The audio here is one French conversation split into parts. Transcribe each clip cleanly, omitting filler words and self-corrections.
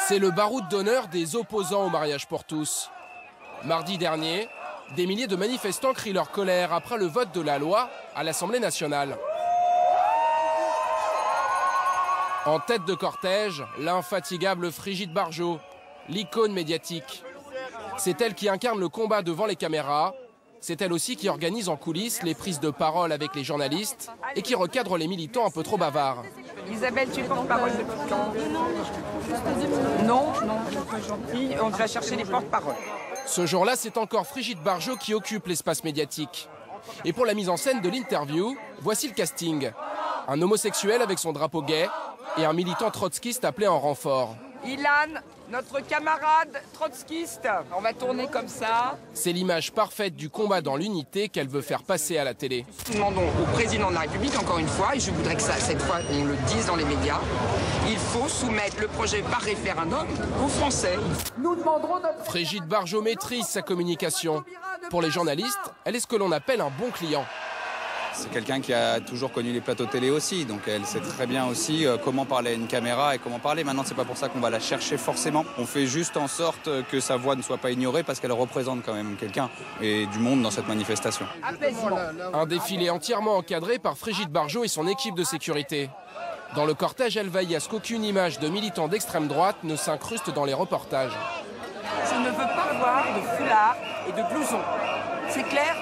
C'est le baroud d'honneur des opposants au mariage pour tous. Mardi dernier, des milliers de manifestants crient leur colère après le vote de la loi à l'Assemblée nationale. En tête de cortège, l'infatigable Brigitte Bardot, l'icône médiatique. C'est elle qui incarne le combat devant les caméras. C'est elle aussi qui organise en coulisses les prises de parole avec les journalistes et qui recadre les militants un peu trop bavards. Isabelle, tu es porte-parole depuis quand? Non, très gentil. On va chercher les porte-paroles. Ce jour-là, c'est encore Brigitte Bardot qui occupe l'espace médiatique. Et pour la mise en scène de l'interview, voici le casting. Un homosexuel avec son drapeau gay et un militant trotskiste appelé en renfort. Ilan, notre camarade trotskiste. On va tourner comme ça. C'est l'image parfaite du combat dans l'unité qu'elle veut faire passer à la télé. Nous demandons au président de la République, encore une fois, et je voudrais que cette fois on le dise dans les médias, il faut soumettre le projet par référendum aux Français. Nous demanderons notre... Brigitte Bardot maîtrise sa communication. Pour les journalistes, elle est ce que l'on appelle un bon client. C'est quelqu'un qui a toujours connu les plateaux télé aussi, donc elle sait très bien aussi comment parler à une caméra et comment parler. Maintenant, c'est pas pour ça qu'on va la chercher forcément. On fait juste en sorte que sa voix ne soit pas ignorée parce qu'elle représente quand même quelqu'un et du monde dans cette manifestation. Un défilé entièrement encadré par Brigitte Bardot et son équipe de sécurité. Dans le cortège, elle veille à ce qu'aucune image de militants d'extrême droite ne s'incruste dans les reportages. Je ne veux pas voir de foulard et de blouson. C'est clair ?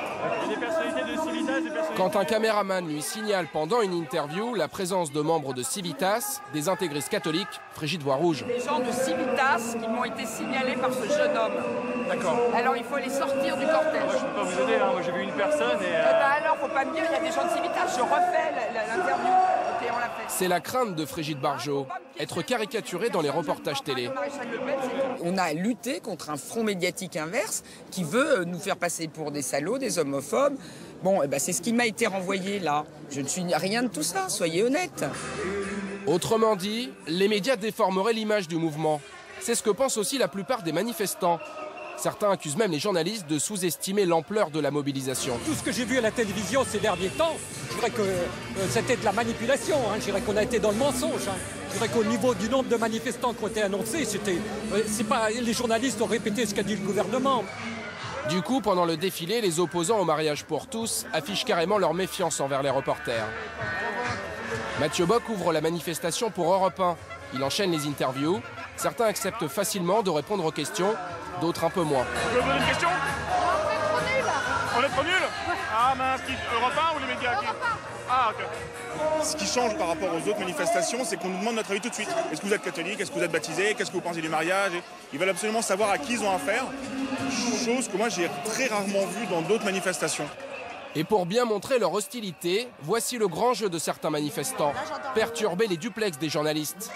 Quand un caméraman lui signale pendant une interview la présence de membres de Civitas, des intégristes catholiques, Brigitte voit rouge. Les gens de Civitas qui m'ont été signalés par ce jeune homme. D'accord. Alors il faut les sortir du cortège. Moi je peux pas vous aider, hein. Moi j'ai vu une personne et... alors faut pas me dire, il y a des gens de Civitas, je refais l'interview. Ok, on l'a fait. C'est la crainte de Brigitte Bardot, être caricaturée dans les reportages télé. On a lutté contre un front médiatique inverse qui veut nous faire passer pour des salauds, des homophobes. Bon, eh ben, c'est ce qui m'a été renvoyé là. Je ne suis rien de tout ça, soyez honnêtes. Autrement dit, les médias déformeraient l'image du mouvement. C'est ce que pensent aussi la plupart des manifestants. Certains accusent même les journalistes de sous-estimer l'ampleur de la mobilisation. Tout ce que j'ai vu à la télévision ces derniers temps, je dirais que c'était de la manipulation. Hein. Je dirais qu'on a été dans le mensonge. Hein. Je dirais qu'au niveau du nombre de manifestants qui ont été annoncés, c'est pas les journalistes ont répété ce qu'a dit le gouvernement. Du coup, pendant le défilé, les opposants au mariage pour tous affichent carrément leur méfiance envers les reporters. Mathieu Bock ouvre la manifestation pour Europe 1. Il enchaîne les interviews. Certains acceptent facilement de répondre aux questions, d'autres un peu moins. Je peux vous poser une question? On est trop nuls? Ah mince, Europe 1 ou les médias? Ah ok. Ce qui change par rapport aux autres manifestations, c'est qu'on nous demande notre avis tout de suite. Est-ce que vous êtes catholique? Est-ce que vous êtes baptisé? Qu'est-ce que vous pensez du mariage? Ils veulent absolument savoir à qui ils ont affaire, chose que moi j'ai très rarement vue dans d'autres manifestations. Et pour bien montrer leur hostilité, voici le grand jeu de certains manifestants, perturber les duplex des journalistes.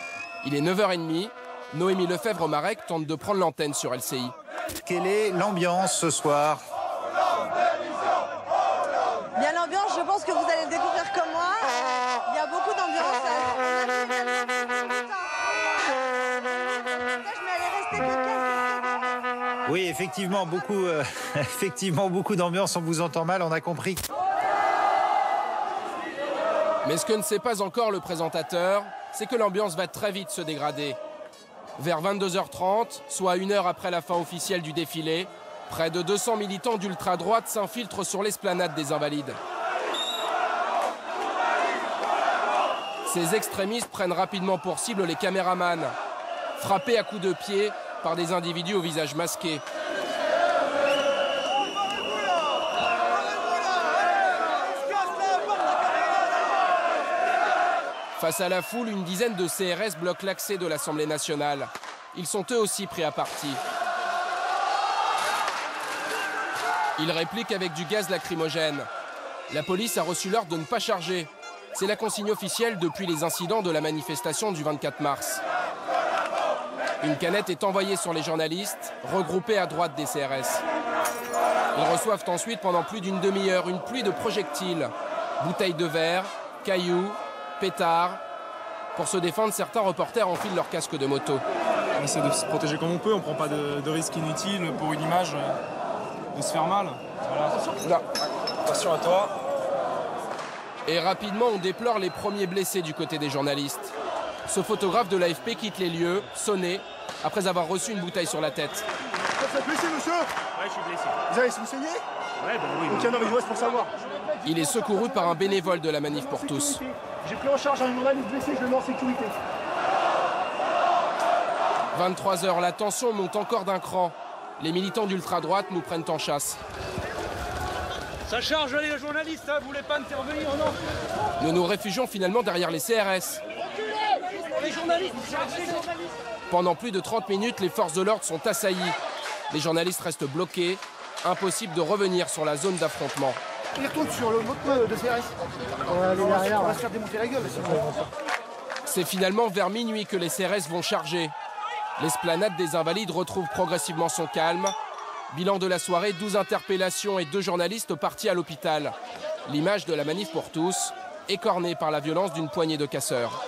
Il est 9h30, Noémie Lefebvre-Marek tente de prendre l'antenne sur LCI. Quelle est l'ambiance ce soir? Bien l'ambiance, je pense que vous allez le découvrir comme moi. Il y a beaucoup d'ambiance. Oui, effectivement, beaucoup d'ambiance, on vous entend mal, on a compris. Mais ce que ne sait pas encore le présentateur, c'est que l'ambiance va très vite se dégrader. Vers 22h30, soit 1 heure après la fin officielle du défilé, près de 200 militants d'ultra-droite s'infiltrent sur l'esplanade des Invalides. Ces extrémistes prennent rapidement pour cible les caméramans, frappés à coups de pied par des individus au visage masqué. Face à la foule, une dizaine de CRS bloquent l'accès de l'Assemblée nationale. Ils sont eux aussi pris à partie. Ils répliquent avec du gaz lacrymogène. La police a reçu l'ordre de ne pas charger. C'est la consigne officielle depuis les incidents de la manifestation du 24 mars. Une canette est envoyée sur les journalistes, regroupés à droite des CRS. Ils reçoivent ensuite pendant plus d'une demi-heure une pluie de projectiles, bouteilles de verre, cailloux, pétards. Pour se défendre, certains reporters enfilent leur casque de moto. On essaie de se protéger comme on peut, on prend pas de risques inutiles pour une image, de se faire mal. Voilà. Attention à toi. Et rapidement, on déplore les premiers blessés du côté des journalistes. Ce photographe de l'AFP quitte les lieux, sonné, après avoir reçu une bouteille sur la tête. Vous êtes blessé, monsieur? Ouais, je suis blessé. Vous avez saigné? Ouais, ben oui. Ok, non, mais je reste pour savoir. Il est secouru par un bénévole de la Manif pour tous. J'ai pris en charge un journaliste blessé, je le mets en sécurité. 23 h, la tension monte encore d'un cran. Les militants d'ultra-droite nous prennent en chasse. Ça charge les journalistes, hein, vous voulez pas intervenir, non? Nous nous réfugions finalement derrière les CRS. Les journalistes. Pendant plus de 30 minutes, les forces de l'ordre sont assaillies. Les journalistes restent bloqués. Impossible de revenir sur la zone d'affrontement. Il retourne sur le mot de CRS. On va aller derrière, on va se faire démonter la gueule. C'est finalement vers minuit que les CRS vont charger. L'esplanade des Invalides retrouve progressivement son calme. Bilan de la soirée, 12 interpellations et 2 journalistes partis à l'hôpital. L'image de la Manif pour tous, écornée par la violence d'une poignée de casseurs.